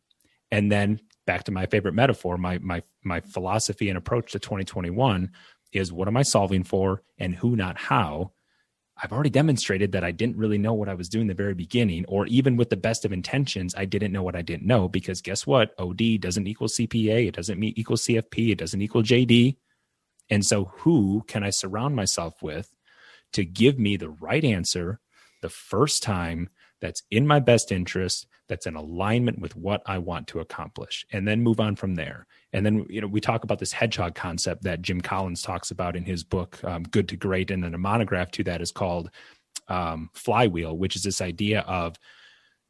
And then back to my favorite metaphor, my philosophy and approach to 2021 is, what am I solving for, and who, not how? I've already demonstrated that I didn't really know what I was doing in the very beginning, or even with the best of intentions, I didn't know what I didn't know, because guess what? OD doesn't equal CPA. It doesn't equal CFP. It doesn't equal JD. And so who can I surround myself with to give me the right answer the first time, that's in my best interest, that's in alignment with what I want to accomplish, and then move on from there. And then, we talk about this hedgehog concept that Jim Collins talks about in his book, Good to Great. And then a monograph to that is called Flywheel, which is this idea of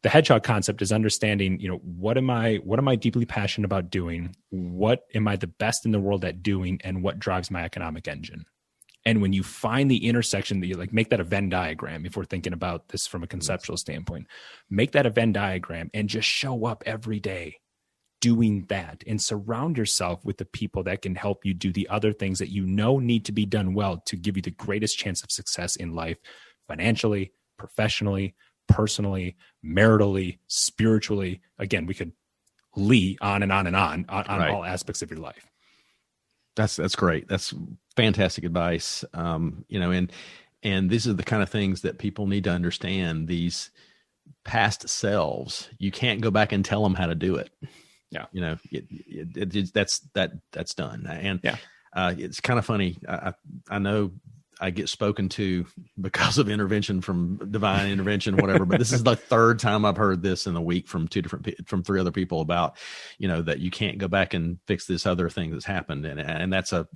the hedgehog concept is understanding, what am I deeply passionate about doing? What am I the best in the world at doing? And what drives my economic engine? And when you find the intersection, that you make that a Venn diagram, if we're thinking about this from a conceptual standpoint, make that a Venn diagram and just show up every day doing that, and surround yourself with the people that can help you do the other things that need to be done well to give you the greatest chance of success in life, financially, professionally, personally, maritally, spiritually. Again, we could lead on and on and on right. All aspects of your life. That's great. That's fantastic advice. And these are the kind of things that people need to understand. These past selves, you can't go back and tell them how to do it. Yeah. That's done. And it's kind of funny. I know I get spoken to because of intervention, from divine intervention, whatever, but this is the third time I've heard this in a week from three other people about, that you can't go back and fix this other thing that's happened. And that's a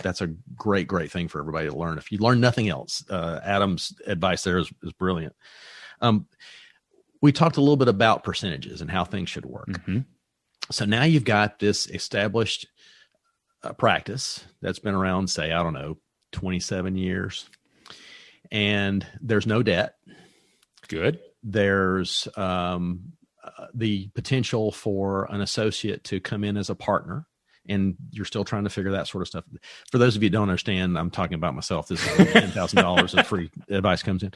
great thing for everybody to learn. If you learn nothing else, Adam's advice there is brilliant. We talked a little bit about percentages and how things should work. Mm-hmm. So now you've got this established practice that's been around, say, 27 years, and there's no debt. Good. There's the potential for an associate to come in as a partner, and you're still trying to figure that sort of stuff. For those of you who don't understand, I'm talking about myself. This is $10,000 of free advice comes in.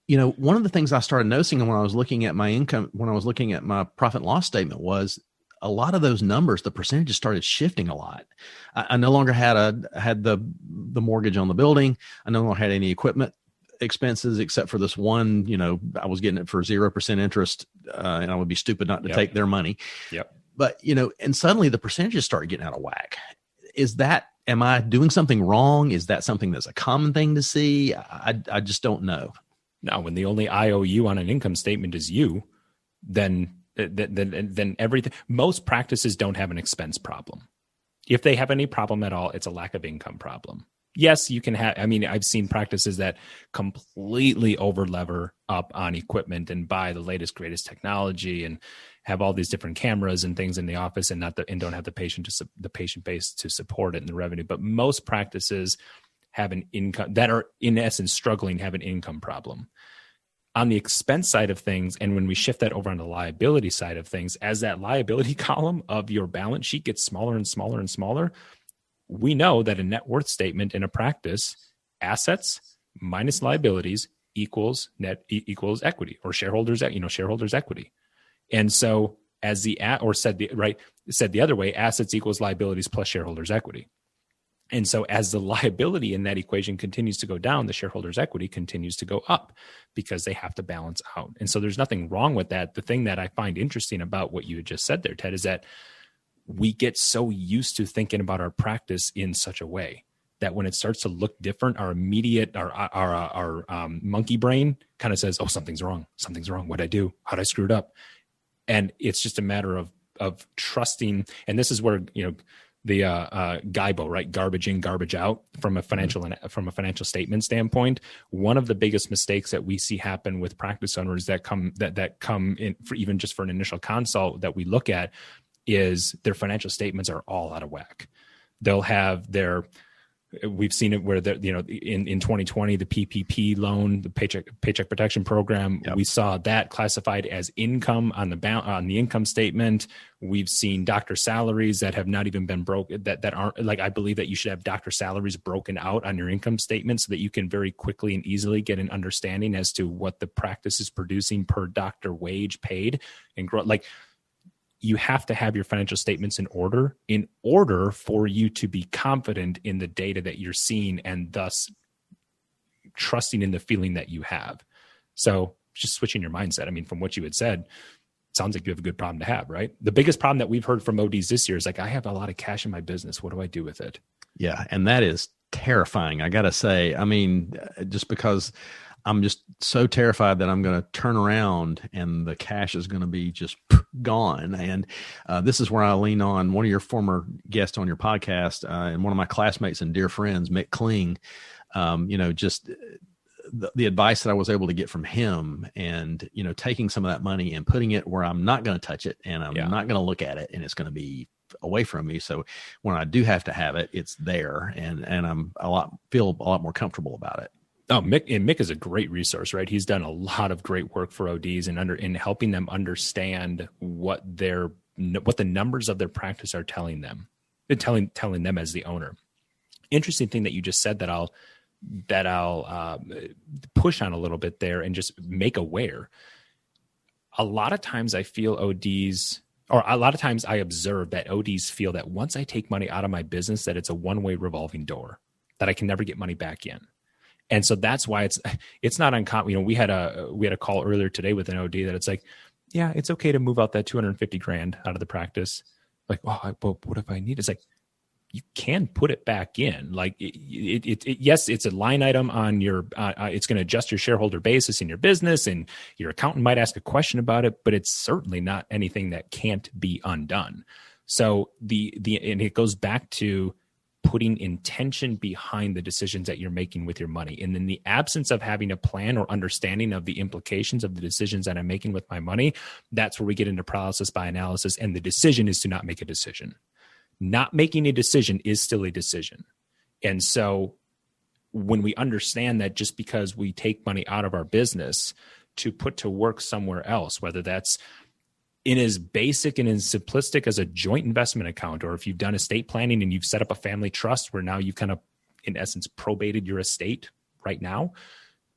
One of the things I started noticing when I was looking at my income, when I was looking at my profit and loss statement, was a lot of those numbers, the percentages started shifting a lot. I no longer had the mortgage on the building. I no longer had any equipment expenses except for this one. I was getting it for 0% interest, and I would be stupid not to take their money. Yep. But and suddenly the percentages started getting out of whack. Am I doing something wrong? Is that something that's a common thing to see? I just don't know. Now, when the only IOU on an income statement is you, then everything, most practices don't have an expense problem. If they have any problem at all, it's a lack of income problem. Yes, you can have, I've seen practices that completely over-lever up on equipment and buy the latest, greatest technology and have all these different cameras and things in the office and don't have the patient base to support it and the revenue. But most practices have an income that are in essence struggling, have an income problem. On the expense side of things, and when we shift that over on the liability side of things, as that liability column of your balance sheet gets smaller and smaller and smaller, we know that a net worth statement in a practice, assets minus liabilities equals equity, or shareholders equity. And so said the other way, assets equals liabilities plus shareholders equity. And so as the liability in that equation continues to go down, the shareholders' equity continues to go up because they have to balance out. And so there's nothing wrong with that. The thing that I find interesting about what you had just said there, Ted, is that we get so used to thinking about our practice in such a way that when it starts to look different, our monkey brain kind of says, oh, something's wrong. What'd I do? How'd I screw it up? And it's just a matter of trusting. And this is where, the GIBO, right? Garbage in, garbage out from a financial statement standpoint. One of the biggest mistakes that we see happen with practice owners that come in for even just for an initial consult that we look at is their financial statements are all out of whack. They'll have their We've seen it where in 2020, the PPP loan, the paycheck protection program, we saw that classified as income on the income statement. We've seen doctor salaries that have not even been broken, that aren't, like, I believe that you should have doctor salaries broken out on your income statement so that you can very quickly and easily get an understanding as to what the practice is producing per doctor wage paid and grow. Like, you have to have your financial statements in order for you to be confident in the data that you're seeing and thus trusting in the feeling that you have. So just switching your mindset. I mean, from what you had said, it sounds like you have a good problem to have, right? The biggest problem that we've heard from ODs this year is like, I have a lot of cash in my business. What do I do with it? Yeah. And that is terrifying. I got to say, I mean, just because I'm just so terrified that I'm going to turn around and the cash is going to be just gone. And this is where I lean on one of your former guests on your podcast and one of my classmates and dear friends, Mick Kling. Just the advice that I was able to get from him, and taking some of that money and putting it where I'm not going to touch it and I'm not going to look at it, and it's going to be away from me. So when I do have to have it, it's there, and feel a lot more comfortable about it. Oh, Mick is a great resource, right? He's done a lot of great work for ODs and in helping them understand what the numbers of their practice are telling them, telling them as the owner. Interesting thing that you just said that I'll push on a little bit there and just make aware. A lot of times I feel ODs, or a lot of times I observe that ODs feel that once I take money out of my business, that it's a one-way revolving door, that I can never get money back in. And so that's why it's not uncommon. We had a call earlier today with an OD that it's like, yeah, it's okay to move out that $250,000 out of the practice. Like, well, what if I need it? It's like, you can put it back in. Like yes, it's a line item on your, it's going to adjust your shareholder basis in your business, and your accountant might ask a question about it, but it's certainly not anything that can't be undone. So and it goes back to putting intention behind the decisions that you're making with your money. And in the absence of having a plan or understanding of the implications of the decisions that I'm making with my money, that's where we get into paralysis by analysis. And the decision is to not make a decision. Not making a decision is still a decision. And so when we understand that just because we take money out of our business to put to work somewhere else, whether that's in as basic and as simplistic as a joint investment account, or if you've done estate planning and you've set up a family trust where now you've kind of, in essence, probated your estate right now,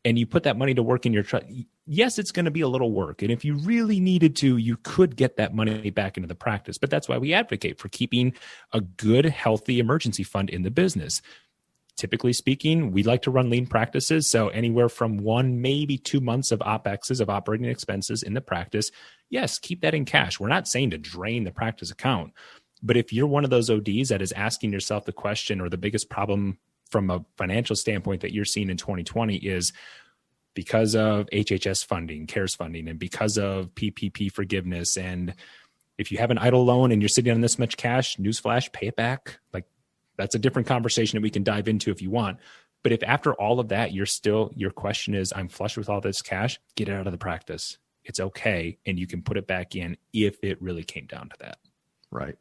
and you put that money to work in your trust, yes, it's going to be a little work. And if you really needed to, you could get that money back into the practice. But that's why we advocate for keeping a good, healthy emergency fund in the business. Typically speaking, we like to run lean practices. So anywhere from 1, maybe 2 months of OpExes, of operating expenses in the practice, yes, keep that in cash. We're not saying to drain the practice account. But if you're one of those ODs that is asking yourself the question, or the biggest problem from a financial standpoint that you're seeing in 2020 is because of HHS funding, CARES funding, and because of PPP forgiveness, and if you have an idle loan and you're sitting on this much cash, newsflash, pay it back. Like, that's a different conversation that we can dive into if you want. But if after all of that, your question is, I'm flush with all this cash, get it out of the practice. It's okay. And you can put it back in if it really came down to that. Right.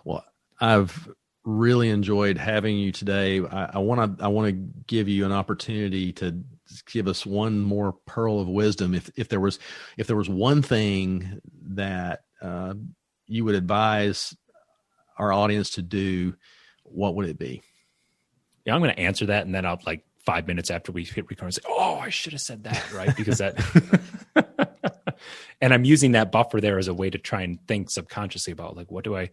Well, I've really enjoyed having you today. I want to give you an opportunity to give us one more pearl of wisdom. If there was one thing that you would advise our audience to do, what would it be? Yeah, I'm going to answer that, and then I'll 5 minutes after we hit record say, "Oh, I should have said that," right? Because that, and I'm using that buffer there as a way to try and think subconsciously about what do I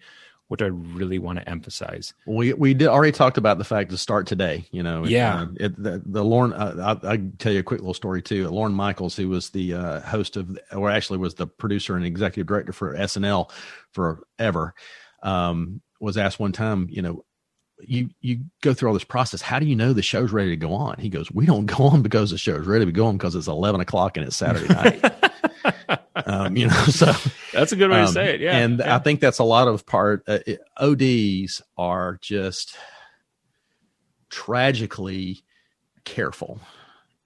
really want to emphasize? We did already talked about the fact to start today. Yeah. The Lauren. I'll tell you a quick little story too. Lauren Michaels, who was the host of, or actually was the producer and executive director for SNL forever, was asked one time, you go through all this process. How do you know the show's ready to go on? He goes, we don't go on because the show's ready to go on because it's 11 o'clock and it's Saturday night. So that's a good way to say it. Yeah. And I think that's a lot of ODs are just tragically careful,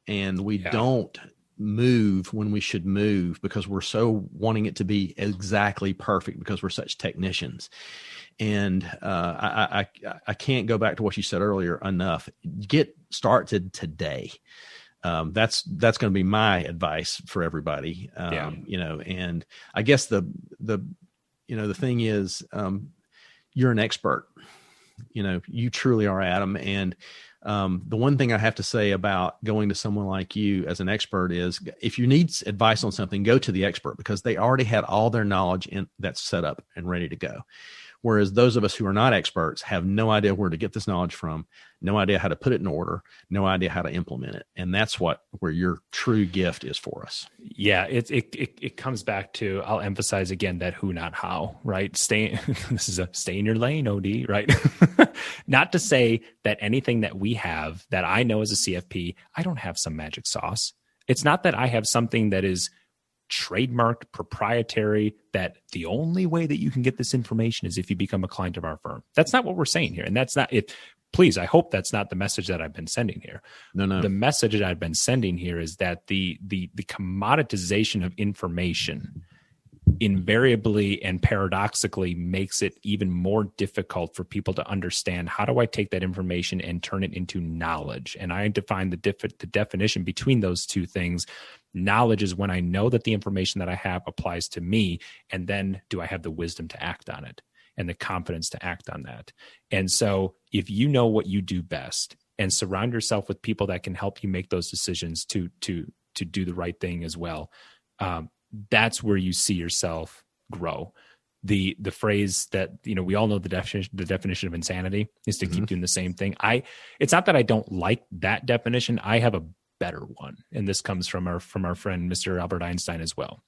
and we don't move when we should move because we're so wanting it to be exactly perfect because we're such technicians. And I can't go back to what you said earlier enough. Get started today. That's going to be my advice for everybody. And I guess the thing is, you're an expert. You truly are, Adam. And the one thing I have to say about going to someone like you as an expert is if you need advice on something, go to the expert because they already had all their knowledge that's set up and ready to go. Whereas those of us who are not experts have no idea where to get this knowledge from, no idea how to put it in order, no idea how to implement it. And that's where your true gift is for us. Yeah, it comes back to, I'll emphasize again that who, not how, right? Stay in your lane, OD, right? Not to say that anything that we have that I know as a CFP, I don't have some magic sauce. It's not that I have something that is trademarked, proprietary, that the only way that you can get this information is if you become a client of our firm. That's not what we're saying here. And that's not it. Please, I hope that's not the message that I've been sending here. No. The message that I've been sending here is that the commoditization of information invariably and paradoxically makes it even more difficult for people to understand, how do I take that information and turn it into knowledge? And I define the definition between those two things. Knowledge is when I know that the information that I have applies to me, and then do I have the wisdom to act on it and the confidence to act on that? And so if you know what you do best and surround yourself with people that can help you make those decisions to do the right thing as well, that's where you see yourself grow. The phrase that, we all know the definition of insanity is to keep doing the same thing. It's not that I don't like that definition. I have a better one. And this comes from our friend, Mr. Albert Einstein as well.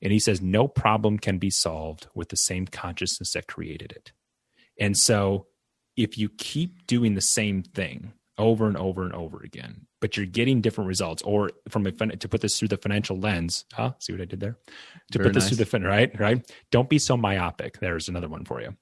And he says, no problem can be solved with the same consciousness that created it. And so if you keep doing the same thing over and over and over again, but you're getting different results, or to put this through the financial lens, see what I did there? To Very put this nice. Through the right? Don't be so myopic. There's another one for you.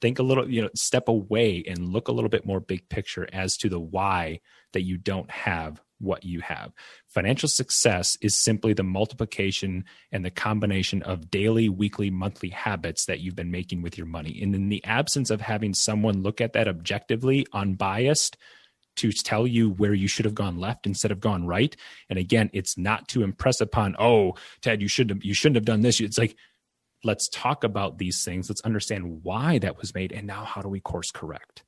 Think a little, step away and look a little bit more big picture as to the why that you don't have what you have. Financial success is simply the multiplication and the combination of daily, weekly, monthly habits that you've been making with your money. And in the absence of having someone look at that objectively, unbiased, to tell you where you should have gone left instead of gone right. And again, it's not to impress upon, Ted, you shouldn't have done this. It's like, let's talk about these things. Let's understand why that was made. And now how do we course correct?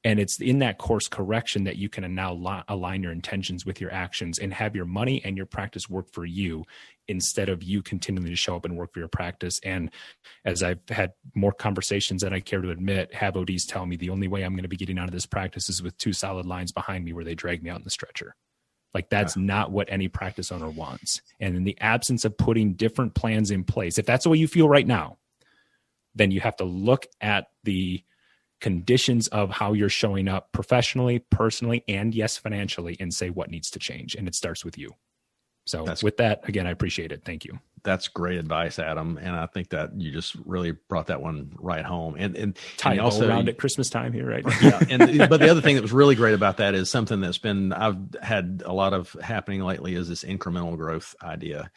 And it's in that course correction that you can now align your intentions with your actions and have your money and your practice work for you instead of you continuing to show up and work for your practice. And as I've had more conversations than I care to admit, have ODs tell me the only way I'm going to be getting out of this practice is with two solid lines behind me where they drag me out in the stretcher. Like that's not what any practice owner wants. And in the absence of putting different plans in place, if that's the way you feel right now, then you have to look at the conditions of how you're showing up professionally, personally, and yes, financially, and say what needs to change. And it starts with you. So with that, again, I appreciate it. Thank you. That's great advice, Adam. And I think that you just really brought that one right home. And tie also around at Christmas time here, right? Yeah. But the other thing that was really great about that is something that's I've had a lot of happening lately is this incremental growth idea,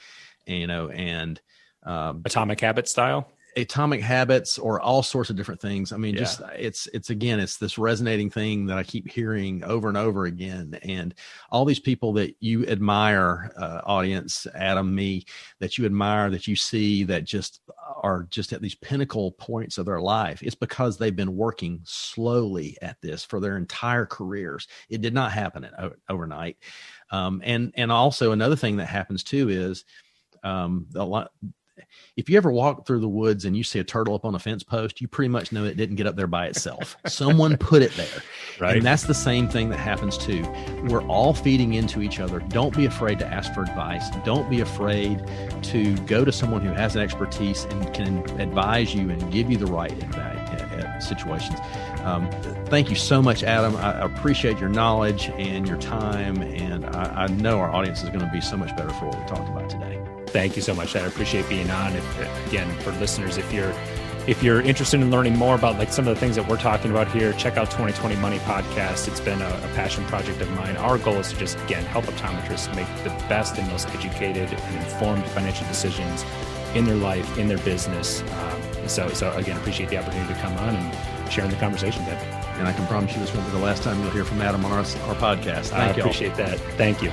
and Atomic Habits style. Atomic Habits, or all sorts of different things. I mean, just it's this resonating thing that I keep hearing over and over again. And all these people that you admire, audience, Adam, me, that you admire, that you see, that just are just at these pinnacle points of their life. It's because they've been working slowly at this for their entire careers. It did not happen overnight. And also another thing that happens too is if you ever walk through the woods and you see a turtle up on a fence post, you pretty much know it didn't get up there by itself. Someone put it there. Right. And that's the same thing that happens too. We're all feeding into each other. Don't be afraid to ask for advice. Don't be afraid to go to someone who has an expertise and can advise you and give you the right situations. Thank you so much, Adam. I appreciate your knowledge and your time. And I know our audience is going to be so much better for what we talked about today. Thank you so much. I appreciate being on. Again, for listeners, if if you're interested in learning more about like some of the things that we're talking about here, check out 2020 Money Podcast. It's been a passion project of mine. Our goal is to just, again, help optometrists make the best and most educated and informed financial decisions in their life, in their business. So again, appreciate the opportunity to come on and share in the conversation, Ted. And I can promise you this won't be the last time you'll hear from Adam on our podcast. I appreciate that. Thank you.